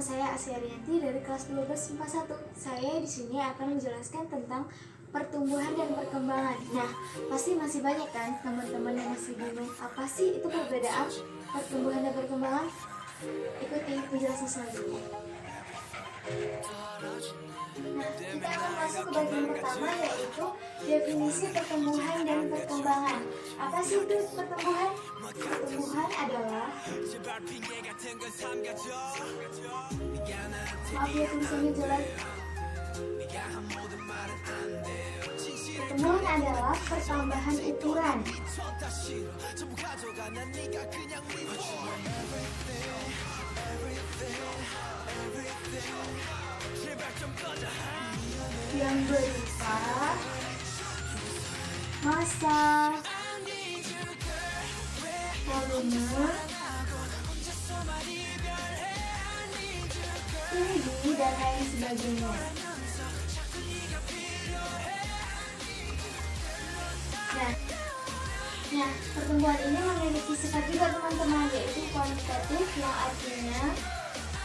nama saya Asya Rianti dari kelas 12 MIPA 1. Saya di sini akan menjelaskan tentang pertumbuhan dan perkembangan. Nah, pasti masih banyak kan teman-teman yang masih bingung apa sih itu perbedaan pertumbuhan dan perkembangan? Ikuti penjelasan selanjutnya. Nah, kita akan masuk ke bagian pertama, yaitu definisi pertumbuhan dan perkembangan. Apa sih itu pertumbuhan? Pertumbuhan adalah, maaf ya tulisannya jelek. Pertumbuhan adalah pertambahan ukuran. Yang berupa massa, volume, tinggi, dan lain sebagainya. Nah, pertumbuhan ini memiliki sifat juga teman-teman, yaitu kuantitatif, yang artinya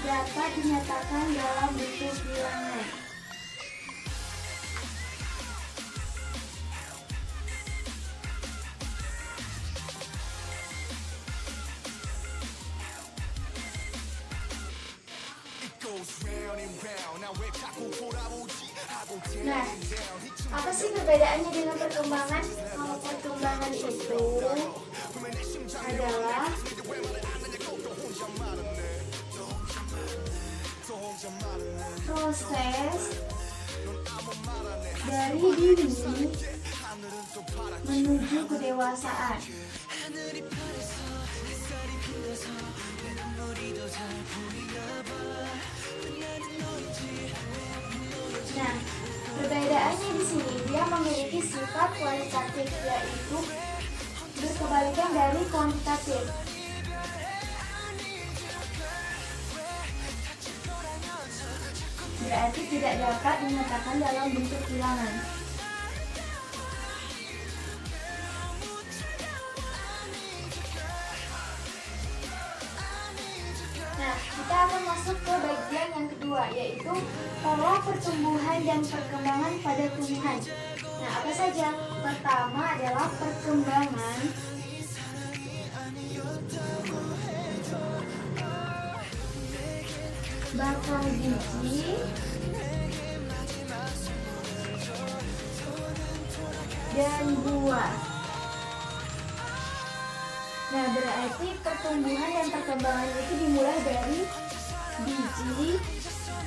dapat dinyatakan dalam bentuk bilangan. Nah, apa sih perbedaannya dengan perkembangan? Kalau perkembangan itu adalah proses dari dini menuju kedewasaan. Nah, perbedaannya di sini dia memiliki sifat kualitatif, yaitu berkebalikan dari kuantitatif. Berarti tidak dapat dinyatakan dalam bentuk bilangan. Nah, kita akan masuk ke bagian yang kedua, yaitu pola pertumbuhan dan perkembangan pada tumbuhan. Nah, apa saja? Pertama adalah perkembangan bakal biji dan buah. Nah, berarti pertumbuhan dan perkembangan itu dimulai dari biji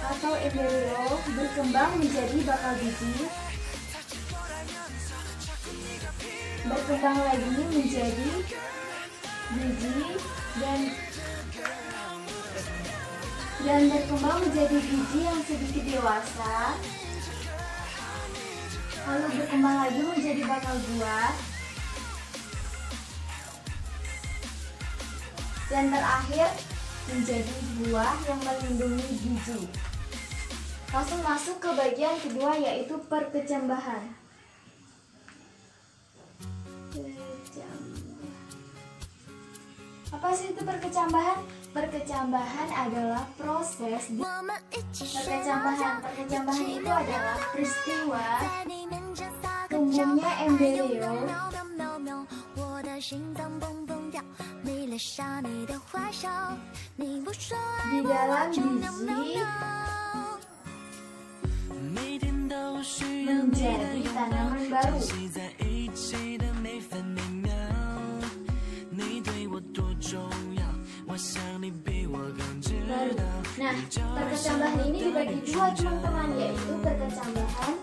atau embrio berkembang menjadi bakal biji, berkembang lagi menjadi biji, dan berkembang menjadi biji yang sedikit dewasa, lalu berkembang lagi menjadi bakal buah, dan terakhir menjadi buah yang melindungi biji. Langsung masuk ke bagian kedua, yaitu perkecambahan. Apa sih itu perkecambahan? Perkecambahan adalah proses perkecambahan. Perkecambahan itu adalah peristiwa tumbuhnya embrio di dalam biji menjadi tanaman baru. Nah, perkecambahan ini dibagi dua teman-teman, yaitu perkecambahan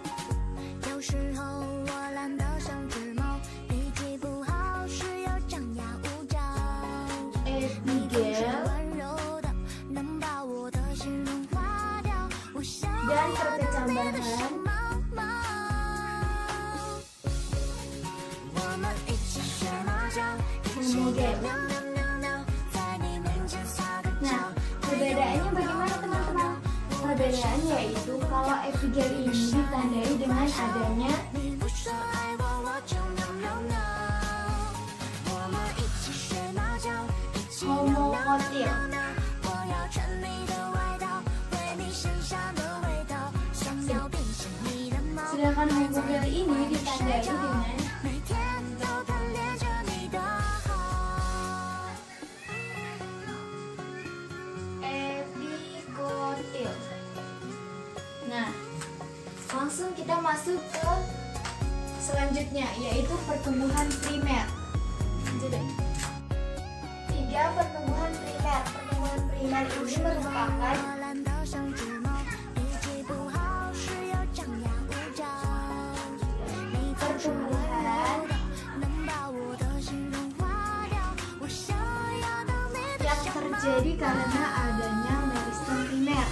epigel dan perkecambahan homogel. Nah, perbedaannya bagaimana teman-teman? Perbedaan yaitu kalau epigel ini ditandai dengan adanya homokotil. Sedangkan Google ini ditandai dengan epikotil. Nah, langsung kita masuk ke selanjutnya, yaitu pertumbuhan primer. Tiga pertumbuhan primer. Pertumbuhan primer ini merupakan pertumbuhan yang terjadi karena adanya meristem primer.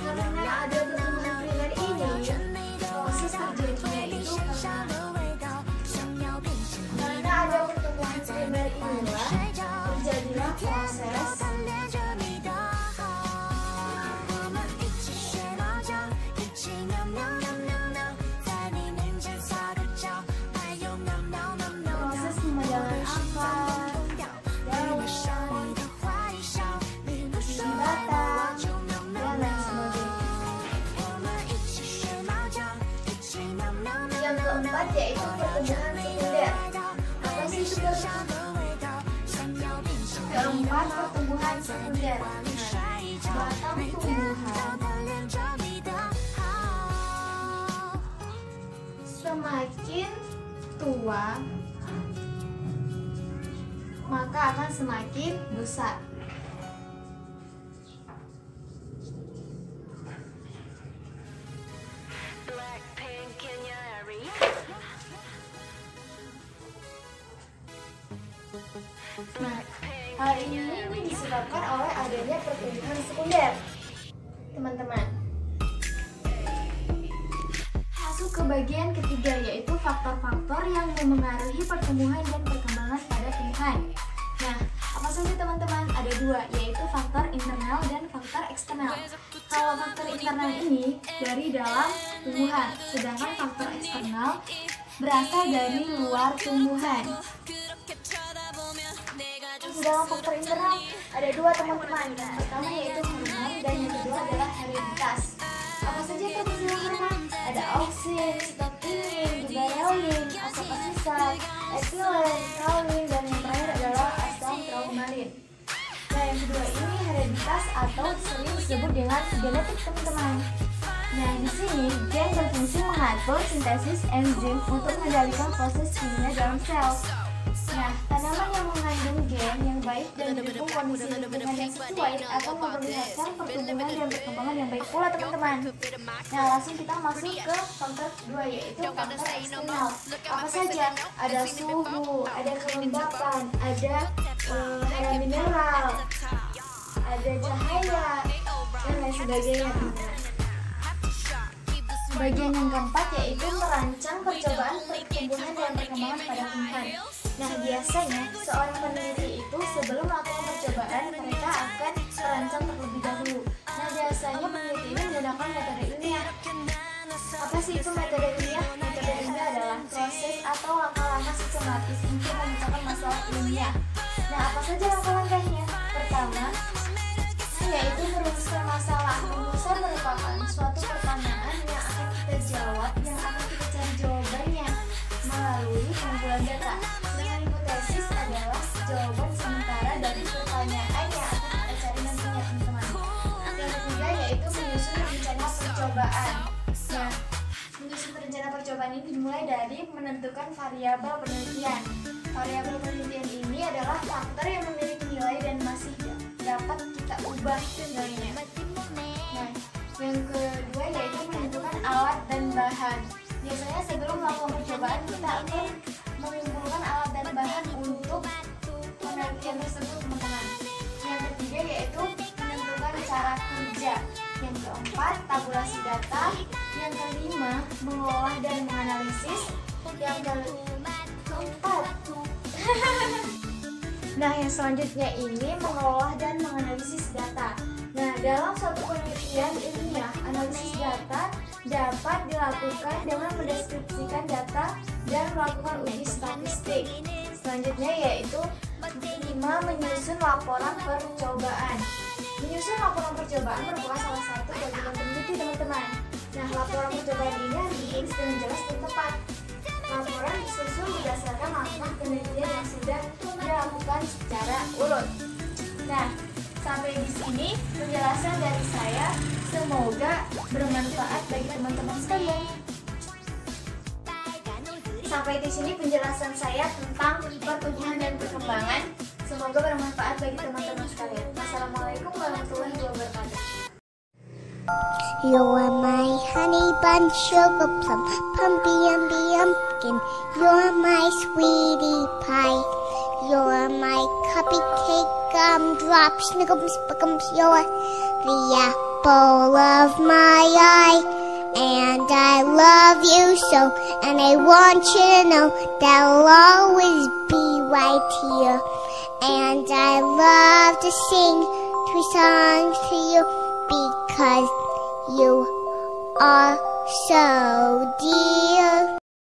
Karena ada pertumbuhan primer ini, proses terjadinya itu karena ada pertumbuhan primer inilah terjadilah proses pemadaman akar, daun, biji batang, dan lain sebagainya. Yang keempat yaitu pertumbuhan sekunder. Apa sih itu? Keempat, pertumbuhan sekunder. Batang tumbuhan semakin tua maka akan semakin besar. Nah, hal ini disebabkan oleh adanya pertumbuhan sekunder, teman-teman. Masuk ke bagian ketiga, yaitu faktor-faktor yang memengaruhi pertumbuhan dan perkembangan pada tumbuhan. Nah, apa saja teman-teman? Ada dua, yaitu faktor internal dan faktor eksternal. Kalau faktor internal ini dari dalam tumbuhan, sedangkan faktor eksternal berasal dari luar tumbuhan. Dalam faktor internal ada dua, teman-teman. Yang pertama yaitu hormon dan yang kedua adalah hereditas. Apa saja itu hormon? Ada auksin, sitokin, giberellin, asam asisat, etilen, kaolin, dan yang terakhir adalah asam traumalin. Nah, yang kedua ini hereditas atau sering disebut dengan genetik, teman-teman. Nah, di sini gen berfungsi mengatur sintesis enzim untuk mengendalikan proses kimia dalam sel. Nah, tanaman yang mengandung gen yang baik dan mendukung kondisi lingkungan yang sesuai akan memperlihatkan pertumbuhan dan perkembangan yang baik pula, teman-teman. Nah, langsung kita masuk ke faktor kedua, yaitu faktor eksternal. Apa saja? Ada suhu, ada kelembapan, ada hara mineral, ada cahaya, dan lain sebagainya, teman-teman. Bagian yang keempat yaitu merancang percobaan pertumbuhan dan perkembangan pada tumbuhan. Nah, biasanya seorang peneliti itu sebelum melakukan percobaan mereka akan merancang terlebih dahulu. Nah, biasanya peneliti ini menggunakan metode ilmiah. Apa sih itu metode ilmiah? Metode ilmiah adalah proses atau langkah-langkah sistematis untuk memecahkan masalah ilmiah. Nah, apa saja langkah-langkahnya? Pertama, yaitu merumuskan masalah. Rumusan merupakan suatu pertanyaan yang akan kita jawab, yang akan kita cari jawabannya melalui pengumpulan data. Dengan hipotesis adalah jawaban sementara dari pertanyaan yang akan kita cari nantinya, teman-teman. Yang ketiga yaitu menyusun rencana percobaan. Nah, menyusun rencana percobaan ini dimulai dari menentukan variabel penelitian. Variabel penelitian ini adalah faktor yang memiliki nilai dan masih dapat kita ubah nilainya. Nah, yang kedua yaitu menentukan alat dan bahan. Biasanya sebelum melakukan percobaan kita akan mengumpulkan alat dan bahan untuk penelitian tersebut, teman-teman. Yang ketiga yaitu menentukan cara kerja. Yang keempat, tabulasi data. Yang kelima, mengolah dan menganalisis. Yang keempat nah, yang selanjutnya ini mengolah dan menganalisis data. Nah, dalam suatu dilakukan dengan mendeskripsikan data dan melakukan uji statistik. Selanjutnya yaitu 5. Menyusun laporan percobaan. Menyusun laporan percobaan merupakan salah satu kewajiban peneliti, teman-teman. Nah, laporan percobaan ini harus ditulis dengan jelas dan tepat. Laporan disusun berdasarkan langkah penelitian yang sudah dilakukan secara urut. Nah, sampai di sini penjelasan dari saya. Semoga bermanfaat bagi teman-teman sekalian. Sampai di sini penjelasan saya tentang pertumbuhan dan perkembangan. Semoga bermanfaat bagi teman-teman sekalian. Wassalamualaikum warahmatullahi wabarakatuh. You're my honey bun, sugar plum, pumpy umby umpkin. You're my sweetie pie. You're my cupcake, gumdrop, snickums, spickums. You're the apple of my eye. And I love you so, and I want you to know that I'll always be right here. And I love to sing 3 songs to you because you are so dear.